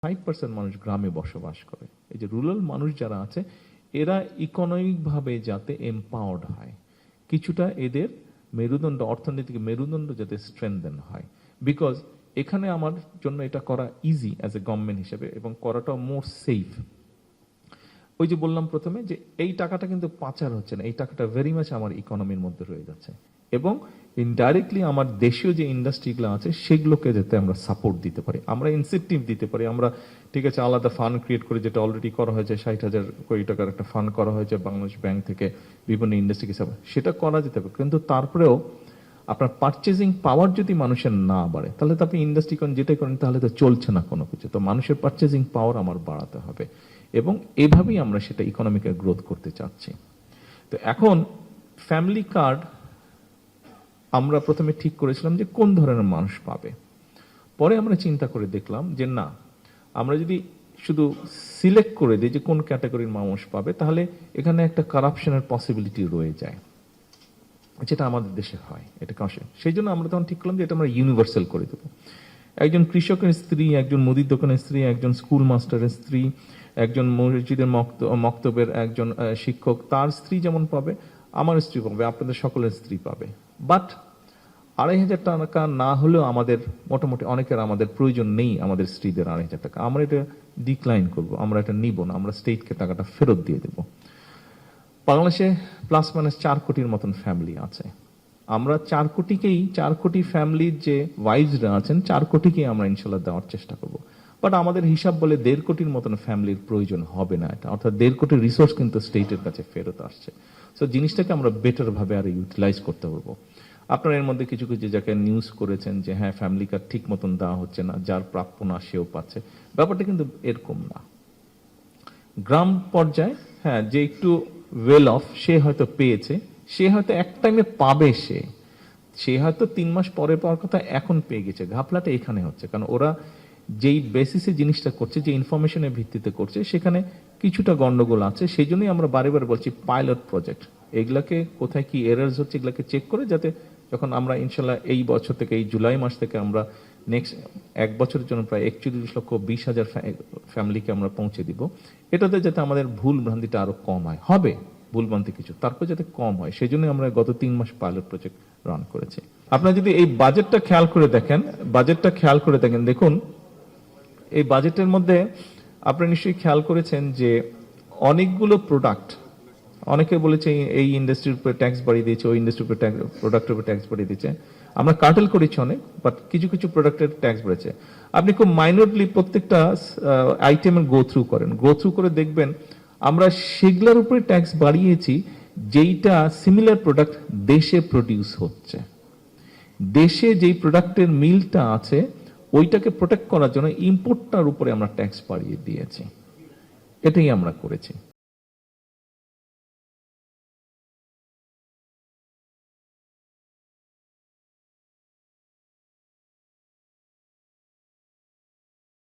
5% মানুষ গ্রামে বসবাস করে। এই যে রুরাল মানুষ যারা আছে এরা ইকোনমিকভাবে যাতে এম্পাওয়ার্ড হয়, কিছুটা এদের মেরুদণ্ড, অর্থনৈতিক মেরুদণ্ড যাতে স্ট্রেংথেন হয়। বিকজ এখানে আমার জন্য এটা করা ইজি অ্যাজ এ গভর্নমেন্ট হিসেবে এবং করাটা মোর সেফ। ওই যে বললাম প্রথমে যে এই টাকাটা কিন্তু পাচার হচ্ছে না, এই টাকাটা ভেরি মাচ আমার ইকোনমির মধ্যে রয়ে যাচ্ছে এবং ইনডাইরেক্টলি আমার দেশীয় যে ইন্ডাস্ট্রিগুলো আছে সেগুলোকে যাতে আমরা সাপোর্ট দিতে পারি, আমরা ইনসেন্টিভ দিতে পারি। আমরা ঠিক আছে আলাদা ফান্ড ক্রিয়েট করে, যেটা অলরেডি করা হয়েছে, 60,000 কোটি টাকার একটা ফান্ড করা হয়েছে বাংলাদেশ ব্যাংক থেকে বিভিন্ন ইন্ডাস্ট্রিকে সাপোর্ট, সেটা করা যেতে পারে। কিন্তু তারপরেও আপনার পারচেজিং পাওয়ার যদি মানুষের না বাড়ে তাহলে তো আপনি ইন্ডাস্ট্রি করেন যেটাই করেন তাহলে তো চলছে না কোনো কিছু। তো মানুষের পারচেজিং পাওয়ার আমার বাড়াতে হবে এবং এভাবেই আমরা সেটা ইকোনমিক্যাল গ্রোথ করতে চাচ্ছি। তো এখন ফ্যামিলি কার্ড আমরা প্রথমে ঠিক করেছিলাম যে কোন ধরনের মানুষ পাবে, পরে আমরা চিন্তা করে দেখলাম যে না, আমরা যদি শুধু সিলেক্ট করে দিই যে কোন ক্যাটাগরির মানুষ পাবে তাহলে এখানে একটা কারাপশনের পসিবিলিটি রয়ে যায়, যেটা আমাদের দেশে হয়। এটা কারণ সেই জন্য আমরা তখন ঠিক করলাম যে এটা আমরা ইউনিভার্সাল করে দেবো। একজন কৃষকের স্ত্রী, একজন মুদির দোকানের স্ত্রী, একজন স্কুল মাস্টারের স্ত্রী, একজন মসজিদের মক্তবের একজন শিক্ষক, তার স্ত্রী যেমন পাবে, আমার স্ত্রী পাবে, আপনাদের সকলের স্ত্রী পাবে। বাট 2,500 টাকা না হলেও আমাদের মোটামুটি অনেকের আমাদের প্রয়োজন নেই আমাদের স্ত্রীদের 2,500 টাকা। আমরা এটা ডিক্লাইন করব, আমরা এটা নিব না, আমরা স্টেটকে টাকাটা ফেরত দিয়ে দেব। বাংলাদেশে প্লাস মাইনাস 4 কোটির মতন ফ্যামিলি আছে। আমরা 4 কোটি ফ্যামিলির যে ওয়াইফসরা আছেন 4 কোটিকেই আমরা ইনশাল্লাহ দেওয়ার চেষ্টা করব। বাট আমাদের হিসাব বলে 1.5 কোটির মতন ফ্যামিলির প্রয়োজন হবে না এটা, অর্থাৎ 1.5 কোটির রিসোর্স কিন্তু স্টেটের কাছে ফেরত আসছে। সো জিনিসটাকে আমরা বেটার ভাবে আরো ইউটিলাইজ করতে পারবো। আপনারা এর মধ্যে কিছু কিছু জায়গায় নিউজ করেছেন যে হ্যাঁ ফ্যামিলি কার্ড ঠিক মতন দেওয়া হচ্ছে না, যার প্রাপ্য না সেও পাচ্ছে। ব্যাপারটা কিন্তু এরকম না। গ্রাম পর্যায়ে হ্যাঁ যে একটু ওয়েল অফ সে হয়তো পেয়েছে, সে হয়তো এক টাইমে পাবে, সে হয়তো 3 মাস পরে পাওয়ার কথা এখন পেয়ে গেছে। ঘাপলাটা এখানে হচ্ছে কারণ ওরা যেই বেসিসে জিনিসটা করছে, যে ইনফরমেশনের ভিত্তিতে করছে, সেখানে কিছুটা গন্ডগোল আছে। সেই জন্যই আমরা বারে বারে বলছি পাইলট প্রজেক্ট, এগুলাকে কোথায় কি এরার্স হচ্ছে এগুলাকে চেক করে যাতে যখন আমরা ইনশাল্লাহ এই বছর থেকে, এই জুলাই মাস থেকে আমরা নেক্সট 1 বছরের জন্য প্রায় 41,20,000 ফ্যামিলিকে আমরা পৌঁছে দিব, এটাতে যাতে আমাদের ভুল ভ্রান্তিটা আরো কম হয়, হবে ভুল ভ্রান্তি কিছু, তারপর যাতে কম হয়, সেই জন্য আমরা গত 3 মাস পাইলট প্রজেক্ট রান করেছি। আপনারা যদি এই বাজেটটা খেয়াল করে দেখেন, দেখুন এই বাজেটের মধ্যে আপনারা নিশ্চয়ই খেয়াল করেছেন যে অনেকগুলো প্রোডাক্ট, অনেকে বলেছে এই ইন্ডাস্ট্রির উপরে ট্যাক্স বাড়িয়ে দিয়েছে, ওই ইন্ডাস্ট্রির উপরে প্রোডাক্টের উপরে ট্যাক্স বাড়িয়ে দিয়েছে। আমরা কার্টেল করেছি অনেক, বাট কিছু কিছু প্রোডাক্টের ট্যাক্স বেড়েছে। আপনি খুব মাইনরলি প্রত্যেকটা আইটেমের গো থ্রু করে দেখবেন আমরা সেগুলোর উপরে ট্যাক্স বাড়িয়েছি যেইটা সিমিলার প্রোডাক্ট দেশে প্রডিউস হচ্ছে। দেশে যেই প্রোডাক্টের মিলটা আছে ওইটাকে প্রোটেক্ট করার জন্য ইম্পোর্টটার উপরে আমরা ট্যাক্স বাড়িয়ে দিয়েছি, এটাই আমরা করেছি।